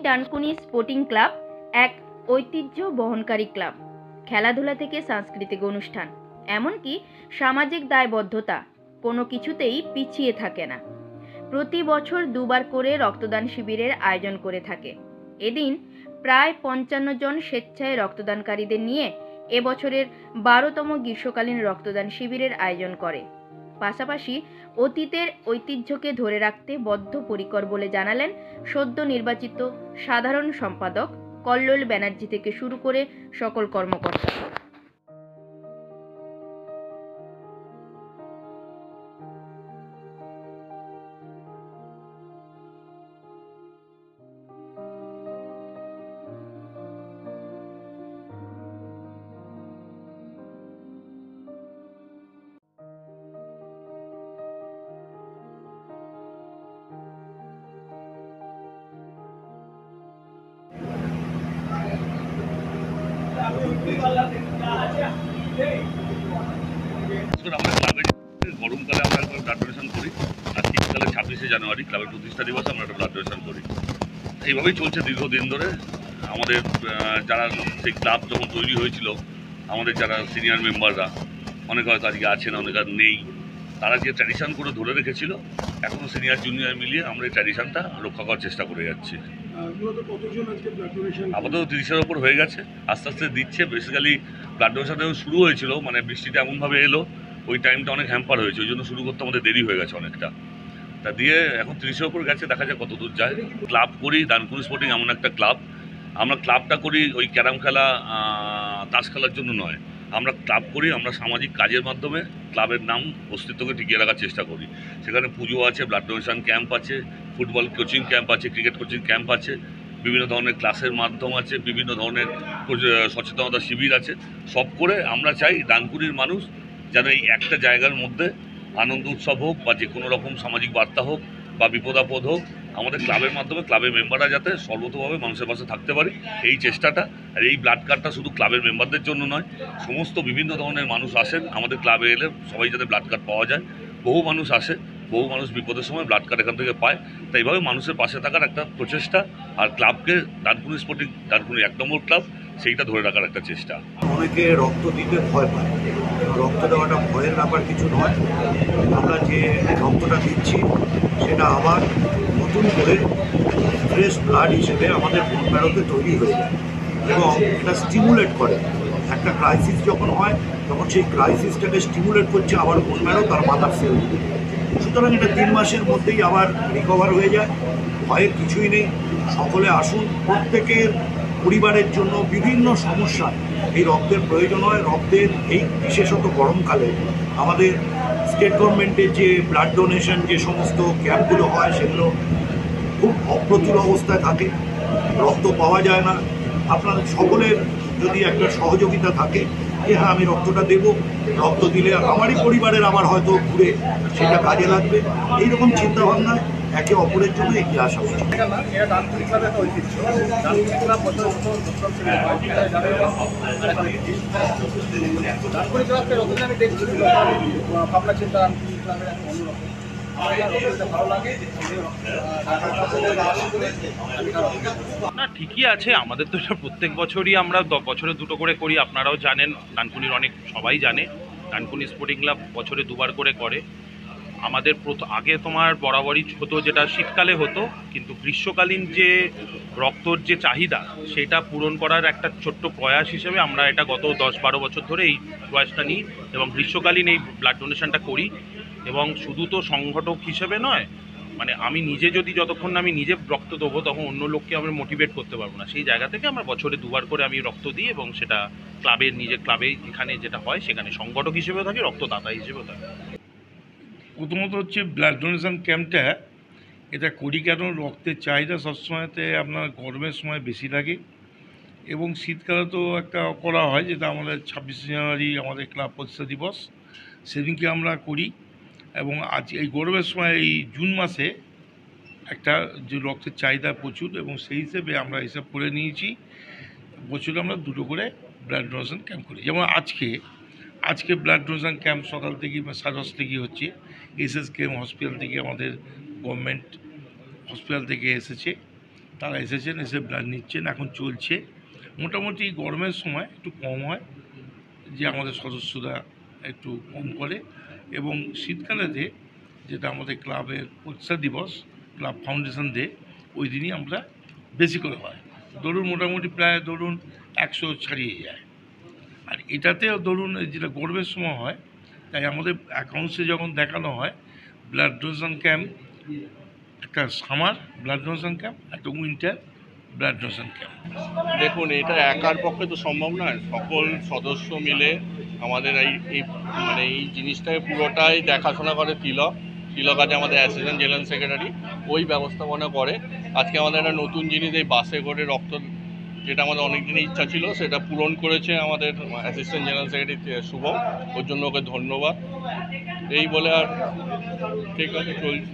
Dankuni sporting club এক ঐতিহ্য বহনকারী ক্লাব। খেলাধুলা থেকে সাংস্কৃতিক অনুষ্ঠান, এমনকি সামাজিক দায়বদ্ধতা কোনো কিছুতেই পিছিয়ে থাকে না। প্রতি বছর দুবার করে রক্তদান শিবিরের আয়োজন করে থাকে। এদিন প্রায় 55 জন স্বেচ্ছায় রক্তদানকারীদের নিয়ে এবছরের 12তম গ্রীষ্মকালীন রক্তদান শিবিরের আয়োজন করে। পাশাপাশি অতীতের ঐতিহ্যকে ধরে রাখতে বদ্ধপরিকর বলে জানালেন সদ্য নির্বাচিত সাধারণ সম্পাদক কল্লোল ব্যানার্জি থেকে শুরু করে সকল কর্মকর্তা। গরমকালে আমরা একটা ব্লাড ডোনেশন করি, আর শীতকালে 26শে জানুয়ারি ক্লাবের প্রতিষ্ঠা দিবসে আমরা একটা ব্লাড ডোনেশন করি। এইভাবেই চলছে দীর্ঘদিন ধরে। আমাদের যারা সেই ক্লাব যখন তৈরি হয়েছিল, আমাদের যারা সিনিয়র মেম্বাররা, অনেকে হয়তো আজকে আছেন, অনেকে আর নেই, তারা যে ট্র্যাডিশন করে ধরে রেখেছিল, এখনও সিনিয়র জুনিয়র মিলিয়ে আমরা এই ট্র্যাডিশনটা রক্ষা করার চেষ্টা করে যাচ্ছি। আপাতত 30-এর ওপর হয়ে গেছে, আস্তে আস্তে দিচ্ছে। বেসিক্যালি ব্লাড ডোনেশন যখন শুরু হয়েছিল, মানে বৃষ্টিটা এমনভাবে এলো, ওই টাইমটা অনেক হ্যাম্পার হয়েছে, ওই জন্য শুরু করতে আমাদের দেরি হয়ে গেছে অনেকটা। তা দিয়ে এখন 30-এর ওপর গেছে, দেখা যায় কত দূর যায়। ক্লাব করি ডানকুনি স্পোর্টিং, এমন একটা ক্লাব। আমরা ক্লাবটা করি ওই ক্যারাম খেলা, তাস খেলার জন্য নয়। আমরা ক্লাব করি আমরা সামাজিক কাজের মাধ্যমে ক্লাবের নাম অস্তিত্বকে টিকিয়ে রাখার চেষ্টা করি। সেখানে পুজো আছে, ব্লাড ডোনেশন ক্যাম্প আছে, ফুটবল কোচিং ক্যাম্প আছে, ক্রিকেট কোচিং ক্যাম্প আছে, বিভিন্ন ধরনের ক্লাসের মাধ্যম আছে, বিভিন্ন ধরনের সচেতনতা শিবির আছে। সব করে আমরা চাই ডানকুনির মানুষ যেন এই একটা জায়গার মধ্যে আনন্দ উৎসব হোক, বা যে কোনো রকম সামাজিক বার্তা হোক, বা বিপদ আপদ হোক, আমাদের ক্লাবের মাধ্যমে ক্লাবের মেম্বাররা যাতে সর্বতভাবে মানুষের পাশে থাকতে পারে, এই চেষ্টাটা। আর এই ব্লাড কার্ডটা শুধু ক্লাবের মেম্বারদের জন্য নয়, সমস্ত বিভিন্ন ধরনের মানুষ আসেন আমাদের ক্লাবে এলে সবাই যাতে ব্লাড কার্ড পাওয়া যায়। বহু মানুষ আসে, বহু মানুষ বিপদের সময় ব্লাড কার্ড এখান থেকে পায়। তাই এইভাবে মানুষের পাশে থাকার একটা প্রচেষ্টা, আর ক্লাবকে ডানকুনি স্পোর্টিং, ডানকুনি 1 নম্বর ক্লাব, সেইটা ধরে রাখার একটা চেষ্টা। অনেকে রক্ত দিতে ভয় পায়, রক্ত দেওয়াটা ভয়ের ব্যাপার কিছু নয়। আমরা যে রক্তটা দিচ্ছি সেটা আবার নতুন করে ফ্রেশ ব্লাড হিসেবে আমাদের বোন ম্যারোতে তৈরি হয়ে যায়, এবং এটা স্টিমুলেট করে। একটা ক্রাইসিস যখন হয় তখন সেই ক্রাইসিসটাকে স্টিমুলেট করছে আবার বোন ম্যারো তার মাথার সেল। সুতরাং এটা 3 মাসের মধ্যেই আবার রিকভার হয়ে যায়, ভয়ের কিছুই নেই। সকলে আসুন, প্রত্যেকের পরিবারের জন্য বিভিন্ন সমস্যায় এই রক্তের প্রয়োজন হয়। রক্তের এই বিশেষত গরমকালে আমাদের স্টেট গভর্নমেন্টের যে ব্লাড ডোনেশন যে সমস্ত ক্যাম্পগুলো হয় সেগুলো খুব অপ্রতুল অবস্থায় থাকে, রক্ত পাওয়া যায় না। আপনাদের সকলের যদি একটা সহযোগিতা থাকে যে হ্যাঁ আমি রক্তটা দেব, রক্ত দিলে আমারই পরিবারের আমার হয়তো ঘুরে সেটা কাজে লাগবে, এইরকম চিন্তাভাবনায় একে অপরের জন্য এগিয়ে আসা উচিত। না, ঠিকই আছে। আমাদের তো এটা প্রত্যেক বছরই আমরা বছরে 2টো করে করি। আপনারাও জানেন, ডানকুনির অনেক সবাই জানে ডানকুনি স্পোর্টিং ক্লাব বছরে 2বার করে। আমাদের আগে তোমার বরাবরই হতো, যেটা শীতকালে হতো, কিন্তু গ্রীষ্মকালীন যে রক্তর যে চাহিদা সেটা পূরণ করার একটা ছোট্ট প্রয়াস হিসেবে আমরা এটা গত 10-12 বছর ধরে এই প্রয়াসটা নিই এবং গ্রীষ্মকালীন এই ব্লাড ডোনেশনটা করি। এবং শুধু তো সংগঠক হিসেবে নয়, মানে আমি নিজে যদি যতক্ষণ না আমি নিজে রক্ত দেবো তখন অন্য লোককে আমরা মোটিভেট করতে পারবো না। সেই জায়গা থেকে আমরা বছরে 2বার করে আমি রক্ত দিই, এবং সেটা ক্লাবের নিজের ক্লাবে যেখানে যেটা হয় সেখানে সংগঠক হিসেবেও থাকি, রক্তদাতা হিসেবেও থাকি। প্রথমত হচ্ছে ব্লাড ডোনেশন ক্যাম্পটা এটা করি কেন, রক্তের চাহিদা সবসময়তে আপনার গরমের সময় বেশি লাগে, এবং শীতকালে তো একটা করা হয়, যেটা আমাদের 26শে জানুয়ারি আমাদের ক্লাব প্রতিষ্ঠা দিবস, সেদিনকে আমরা করি। এবং আজ এই গরমের সময় এই জুন মাসে একটা যে রক্তের চাহিদা প্রচুর, এবং সেই হিসেবে আমরা হিসাব করে নিয়েছি বছরে আমরা 2টো করে ব্লাড ডোনেশন ক্যাম্প করি। যেমন আজকে ব্লাড ডোনেশন ক্যাম্প সকাল থেকে 10:30 থেকে হচ্ছে। SSKM হসপিটাল থেকে, আমাদের গভর্নমেন্ট হসপিটাল থেকে এসেছে, তারা এসেছেন, এসে ব্লাড নিচ্ছেন, এখন চলছে। মোটামুটি গরমের সময় একটু কম হয়, যে আমাদের সদস্যরা একটু কম করে, এবং শীতকালেতে যেটা আমাদের ক্লাবের প্রতিষ্ঠা দিবস, ক্লাব ফাউন্ডেশন ডে, ওই দিনই আমরা বেশি করে হয়। ধরুন মোটামুটি প্রায় ধরুন 100 ছাড়িয়ে যায়। আর এটাতেও ধরুন যেটা গরমের সময় হয়, তাই আমাদের অ্যাকাউন্টসে যখন দেখানো হয় ব্লাড ডোনেশন ক্যাম্প, একটা সামার ব্লাড ডোনেশন ক্যাম্প, একটা উইন্টার ব্লাড ডোনেশন ক্যাম্প। দেখুন, এটা একার পক্ষে তো সম্ভব নয়। সকল সদস্য মিলে আমাদের এই জিনিসটাকে পুরোটাই দেখাশোনা করে তিলক আছে আমাদের অ্যাসিস্ট্যান্ট জেনারেল সেক্রেটারি, ওই ব্যবস্থাপনা করে। আজকে আমাদের একটা নতুন জিনিস, এই বাসে করে রক্ত, যেটা আমাদের অনেক দিনের ইচ্ছা ছিল, সেটা পূরণ করেছে আমাদের অ্যাসিস্ট্যান্ট জেনারেল সেক্রেটারি শুভম। ওর জন্য ওকে ধন্যবাদ। এই বলে আর ঠিক আছে, চলছে।